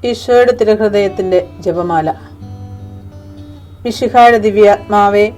ഈശോയുടെ തിരുഹൃദയത്തിന്റെ ജപമാല. മിശിഹായുടെ ദിവ്യാത്മാവേ,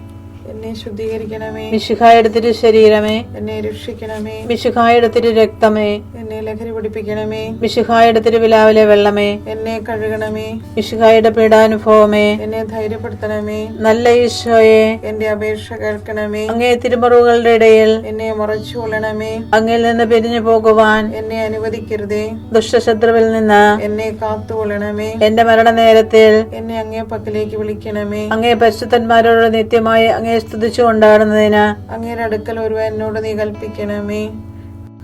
എന്നെ ശുദ്ധീകരിക്കണമേ. മിശിഹായുടെ തിരു ശരീരമേ, എന്നെ രക്ഷിക്കണമേ. മിശിഹായുടെ തിരു രക്തമേ, എന്നെ ലഹരി പിടിപ്പിക്കണമേ. മിശിഹായുടെ തിരുവിലാവിലെ വെള്ളമേ, എന്നെ കഴുകണമേ. മിശിഹായുടെ പീഡാനുഭവമേ, എന്നെ ധൈര്യപ്പെടുത്തണമേ. നല്ല ഈശോയെ, എന്റെ അപേക്ഷ കേൾക്കണമേ. അങ്ങേ തിരുമുറിവുകളുടെ ഇടയിൽ എന്നെ മറച്ചു കൊള്ളണമേ. അങ്ങിൽ നിന്ന് പിരിഞ്ഞു പോകുവാൻ എന്നെ അനുവദിക്കരുതേ. ദുഷ്ടശത്രുവിൽ നിന്ന് എന്നെ കാത്തുകൊള്ളണമേ. എന്റെ മരണനേരത്തിൽ എന്നെ അങ്ങേ പക്കലേക്ക് വിളിക്കണമേ. അങ്ങേ പരിശുദ്ധന്മാരോട് നിത്യമായി അങ്ങേ സ്തുതിച്ചു കൊണ്ടാടുന്നതിന് അങ്ങയുടെ അടുക്കൽ ഒരുവൻ എന്നോട് നീ കൽപ്പിക്കണമേ.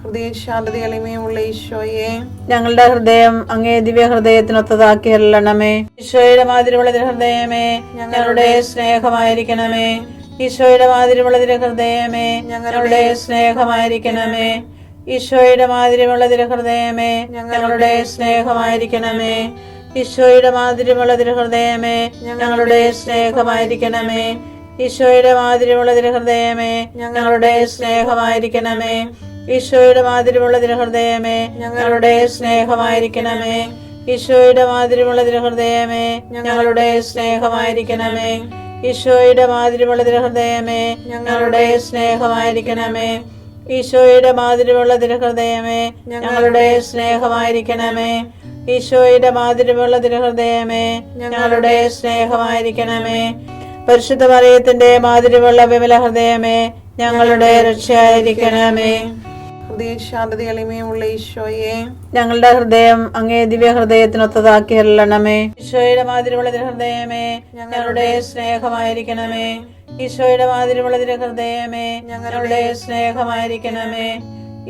ഹൃദയശാന്തത എളിമയുള്ള ഈശോയെ, ഞങ്ങളുടെ ഹൃദയം അങ്ങേ ദിവ്യ ഹൃദയത്തിനൊത്തതാക്കി അരുളണമേ. ഈശോയുടെ മാതിരിയുള്ള ഹൃദയമേ, ഞങ്ങളുടെ സ്നേഹമായിരിക്കണമേ. ഈശോയുടെ മാതിരിയുള്ള ഹൃദയമേ, ഞങ്ങളുടെ സ്നേഹമായിരിക്കണമേ. ഈശോയുടെ മാതിരിയുള്ള ഹൃദയമേ, ഞങ്ങളുടെ സ്നേഹമായിരിക്കണമേ. ഈശോയുടെ മാതിരിയുള്ള ഹൃദയമേ, ഞങ്ങളുടെ സ്നേഹമായിരിക്കണമേ. ഈശോയുടെ മാതിരിയുള്ള ഹൃദയമേ, ഞങ്ങളുടെ സ്നേഹമായിരിക്കണമേ. ഈശോയുടെ മാതിരിയുള്ള ഹൃദയമേ, ഞങ്ങളുടെ സ്നേഹമായിരിക്കണമേ. ഈശോയുടെ മാതിരിയുള്ള ഹൃദയമേ, ഞങ്ങളുടെ സ്നേഹമായിരിക്കണമേ. ഈശോയുടെ മാതിരിയുള്ള ഹൃദയമേ, ഞങ്ങളുടെ സ്നേഹമായിരിക്കണമേ. ഈശോയുടെ മാതിരിയുള്ള ഹൃദയമേ, ഞങ്ങളുടെ സ്നേഹമായിരിക്കണമേ. ഈശോയുടെ മാതിരിയുള്ള ഹൃദയമേ, ഞങ്ങളുടെ സ്നേഹമായിരിക്കണമേ. പരിശുദ്ധ മറിയത്തിന്റെ മാതിരിയുള്ള വിമല ഹൃദയമേ, ഞങ്ങളുടെ രക്ഷയായിരിക്കണമേ. ഹൃദയശാന്തത എളിമയുള്ള ഈശോയെ, ഞങ്ങളുടെ ഹൃദയം അങ്ങേ ദിവ്യ ഹൃദയത്തിനൊത്തതാക്കി അരുളണമേ. ഈശോയുടെ മാതിരിയുള്ള ഹൃദയമേ, ഞങ്ങളുടെ സ്നേഹമായിരിക്കണമേ. ഈശോയുടെ മാതിരിയുള്ള ഹൃദയമേ, ഞങ്ങളുടെ സ്നേഹമായിരിക്കണമേ.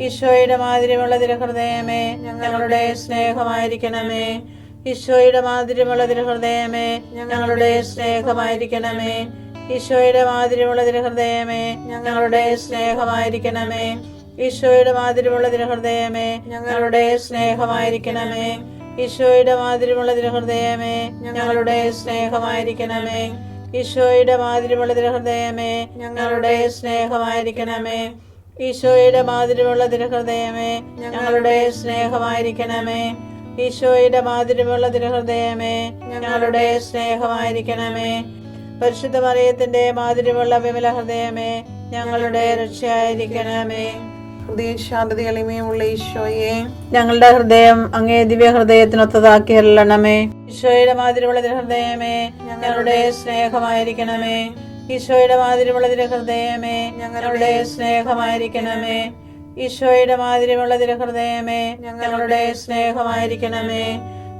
ഈശോയുടെ മാതിരിയുള്ള ഹൃദയമേ, ഞങ്ങളുടെ സ്നേഹമായിരിക്കണമേ. ഈശോയുടെ മാതിരിയുള്ള ഹൃദയമേ, ഞങ്ങളുടെ സ്നേഹമായിരിക്കണമേ. ഈശോയുടെ മാതിരിയുള്ള ഹൃദയമേ, ഞങ്ങളുടെ സ്നേഹമായിരിക്കണമേ. ഈശോയുടെ മാതിരിയുള്ള ഹൃദയമേ, ഞങ്ങളുടെ സ്നേഹമായിരിക്കണമേ. ഈശോയുടെ മാതിരിയുള്ള ഹൃദയമേ, ഞങ്ങളുടെ സ്നേഹമായിരിക്കണമേ. ഈശോയുടെ മാതിരിയുള്ള ഹൃദയമേ, ഞങ്ങളുടെ സ്നേഹമായിരിക്കണമേ. ഈശോയുടെ മാതിരിയുള്ള ഹൃദയമേ, ഞങ്ങളുടെ സ്നേഹമായിരിക്കണമേ. ഈശോയുടെ മാതിരിയുള്ള ഹൃദയമേ, ഞങ്ങളുടെ സ്നേഹമായിരിക്കണമേ. പരിശുദ്ധ മറിയത്തിന്റെ മാതിരിയുള്ള വിമല ഹൃദയമേ, ഞങ്ങളുടെ രക്ഷയായിരിക്കണമേ. ഹൃദയശാന്തത എളിമയുള്ള ഈശോയെ, ഞങ്ങളുടെ ഹൃദയം അങ്ങേ ദിവ്യ ഹൃദയത്തിനൊത്തതാക്കി അരുളണമേ. ഈശോയുടെ മാതിരിയുള്ള ഹൃദയമേ, ഞങ്ങളുടെ സ്നേഹമായിരിക്കണമേ. ഈശോയുടെ മാതിരിയുള്ള ഹൃദയമേ, ഞങ്ങളുടെ സ്നേഹമായിരിക്കണമേ. ഈശോയുടെ മാതിരിയുള്ള ഹൃദയമേ, ഞങ്ങളുടെ സ്നേഹമായിരിക്കണമേ.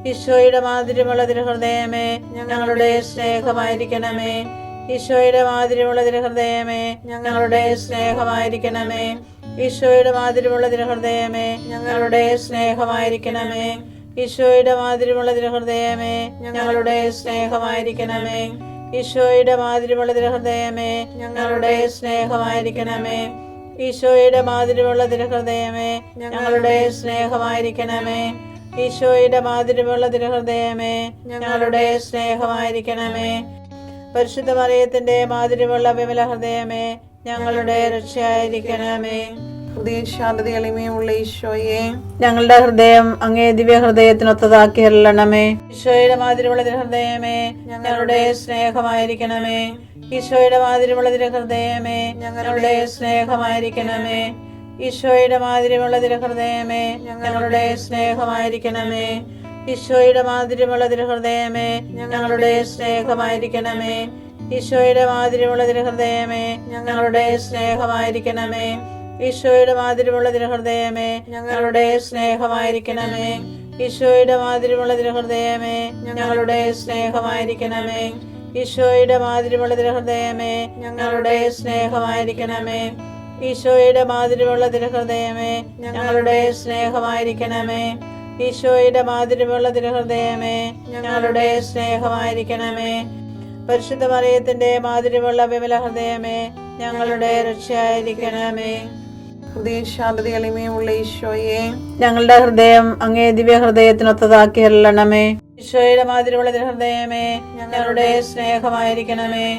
ഈശോയുടെ മാതിരിയുള്ള ഹൃദയമേ, ഞങ്ങളുടെ സ്നേഹമായിരിക്കണമേ. ഈശോയുടെ മാതിരിയുള്ള ഹൃദയമേ, ഞങ്ങളുടെ സ്നേഹമായിരിക്കണമേ. ഈശോയുടെ മാതിരിയുള്ള ഹൃദയമേ, ഞങ്ങളുടെ സ്നേഹമായിരിക്കണമേ. ഈശോയുടെ മാതിരിയുള്ള ഹൃദയമേ, ഞങ്ങളുടെ സ്നേഹമായിരിക്കണമേ. ഈശോയുടെ മാതിരിയുള്ള ഹൃദയമേ, ഞങ്ങളുടെ സ്നേഹമായിരിക്കണമേ. ഈശോയുടെ മാതിരിയുള്ള ഹൃദയമേ, ഞങ്ങളുടെ സ്നേഹമായിരിക്കണമേ. ഈശോയുടെ മാതിരിയുള്ള ഹൃദയമേ, ഞങ്ങളുടെ സ്നേഹമായിരിക്കണമേ. പരിശുദ്ധ മറിയത്തിന്റെ മാതിരിയുള്ള വിമല ഹൃദയമേ, ഞങ്ങളുടെ രക്ഷയായിരിക്കണമേ. ഹൃദയശാന്തത എളിമയുള്ള ഈശോയെ, ഞങ്ങളുടെ ഹൃദയം അങ്ങേ ദിവ്യ ഹൃദയത്തിനൊത്തതാക്കി അരുളണമേ. ഈശോയുടെ മാതിരിയുള്ള ഹൃദയമേ, ഞങ്ങളുടെ സ്നേഹമായിരിക്കണമേ. ഈശോയുടെ മാതിരിയുള്ള ഹൃദയമേ, ഞങ്ങളുടെ സ്നേഹമായിരിക്കണമേ. ഈശോയുടെ മാതിരിയുള്ള ഹൃദയമേ, ഞങ്ങളുടെ സ്നേഹമായിരിക്കണമേ. ഈശോയുടെ മാതിരിയുള്ള ഹൃദയമേ, ഞങ്ങളുടെ സ്നേഹമായിരിക്കണമേ. ഈശോയുടെ മാതിരിയുള്ള ഹൃദയമേ, ഞങ്ങളുടെ സ്നേഹമായിരിക്കണമേ. ഈശോയുടെ മാതിരിയുള്ള ഹൃദയമേ, ഞങ്ങളുടെ സ്നേഹമായിരിക്കണമേ. ഈശോയുടെ മാതിരിയുള്ള ഹൃദയമേ, ഞങ്ങളുടെ സ്നേഹമായിരിക്കണമേ. ഈശോയുടെ മാതിരിയുള്ള ഹൃദയമേ, ഞങ്ങളുടെ സ്നേഹമായിരിക്കണമേ. ഈശോയുടെ മാതിരിയുള്ള ഹൃദയമേ, ഞങ്ങളുടെ സ്നേഹമായിരിക്കണമേ. ഈശോയുടെ മാതിരിയുള്ള ഹൃദയമേ, ഞങ്ങളുടെ സ്നേഹമായിരിക്കണമേ. പരിശുദ്ധ മറിയത്തിന്റെ മാതിരിയുള്ള വിമല ഹൃദയമേ, ഞങ്ങളുടെ രക്ഷയായിരിക്കണമേ. ഹൃദയശാന്തത എളിമയുള്ള ഈശോയെ, ഞങ്ങളുടെ ഹൃദയം അങ്ങേ ദിവ്യ ഹൃദയത്തിനൊത്തതാക്കി അരുളണമേ. ഈശോയുടെ മാതിരിയുള്ള ഹൃദയമേ, ഞങ്ങളുടെ സ്നേഹമായിരിക്കണമേ.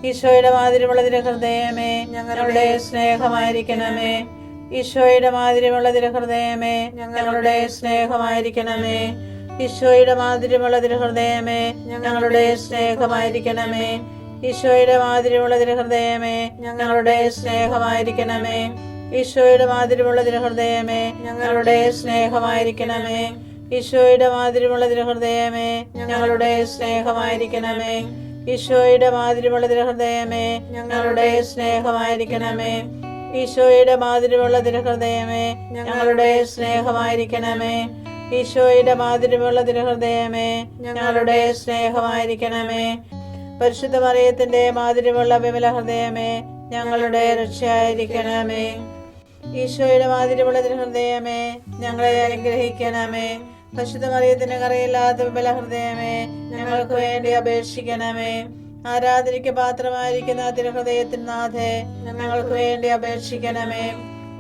ഈശോയുടെ മാതിരിയുള്ള ഹൃദയമേ, ഞങ്ങളുടെ സ്നേഹമായിരിക്കണമേ. ഈശോയുടെ മാതിരിയുള്ള ഹൃദയമേ, ഞങ്ങളുടെ സ്നേഹമായിരിക്കണമേ. ഈശോയുടെ മാധുര്യമുള്ള തിരുഹൃദയമേ, ഞങ്ങളുടെ സ്നേഹമായിരിക്കണമേ. ഈശോയുടെ മാധുര്യമുള്ള തിരുഹൃദയമേ, ഞങ്ങളുടെ സ്നേഹമായിരിക്കണമേ. ഈശോയുടെ മാധുര്യമുള്ള തിരുഹൃദയമേ, ഞങ്ങളുടെ സ്നേഹമായിരിക്കണമേ. ഈശോയുടെ മാധുര്യമുള്ള തിരുഹൃദയമേ, ഞങ്ങളുടെ സ്നേഹമായിരിക്കണമേ. ഈശോയുടെ മാധുര്യമുള്ള തിരുഹൃദയമേ, ഞങ്ങളുടെ സ്നേഹമായിരിക്കണമേ. ഈശോയുടെ മാധുര്യമുള്ള തിരുഹൃദയമേ, ഞങ്ങളുടെ സ്നേഹമായിരിക്കണമേ. ഈശോയുടെ മാധുര്യമുള്ള തിരുഹൃദയമേ, ഞങ്ങളുടെ സ്നേഹമായിരിക്കണമേ. പരിശുദ്ധ മറിയത്തിന്റെ മാധുര്യമുള്ള വിമല ഹൃദയമേ, ഞങ്ങളുടെ രക്ഷയായിരിക്കണമേ. ഈശോയുടെ മാധുര്യമുള്ള തിരുഹൃദയമേ, ഞങ്ങളെ അനുഗ്രഹിക്കണമേ. പരിശുദ്ധ മറിയത്തിന്റെ കറയില്ലാത്ത വിമല ഹൃദയമേ, ഞങ്ങൾക്ക് വേണ്ടി അപേക്ഷിക്കണമേ. ആരാധനയ്ക്ക് പാത്രമായിരിക്കുന്ന തിരുഹൃദയത്തിൻ നാഥേ, ഞങ്ങൾക്ക് വേണ്ടി അപേക്ഷിക്കണമേ.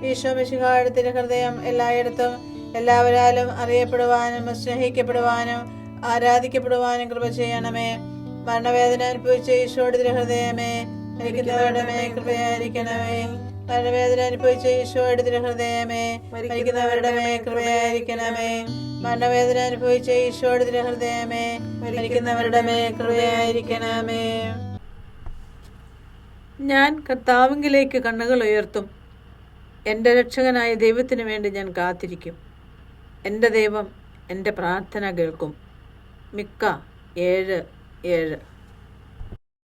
ഈശോ മിശിഹായുടെ തിരുഹൃദയം എല്ലായിടത്തും എല്ലാവരാലും അറിയപ്പെടുവാനും സ്നേഹിക്കപ്പെടുവാനും ആരാധിക്കപ്പെടുവാനും കൃപ ചെയ്യണമേ. മരണവേദന അനുഭവിച്ച ഈശോയുടെ തിരുഹൃദയമേ, മരിക്കുന്നവരുടെ മേൽ കൃപയായിരിക്കണമേ. മരണവേദന അനുഭവിച്ച ഈശോയുടെ തിരുഹൃദയമേ, മരിക്കുന്നവരുടെ മേൽ കൃപയായിരിക്കണമേ. മരണവേദന അനുഭവിച്ച ഈശോയുടെ തിരുഹൃദയമേ, മരിക്കുന്നവരുടെ മേൽ കൃപയായിരിക്കണമേ. ഞാൻ കർത്താവിലേക്ക് കണ്ണുകൾ ഉയർത്തും. എൻ്റെ രക്ഷകനായ ദൈവത്തിനു വേണ്ടി ഞാൻ കാത്തിരിക്കും. എൻ്റെ ദൈവം എൻ്റെ പ്രാർത്ഥന കേൾക്കും. മിക്ക 7:7.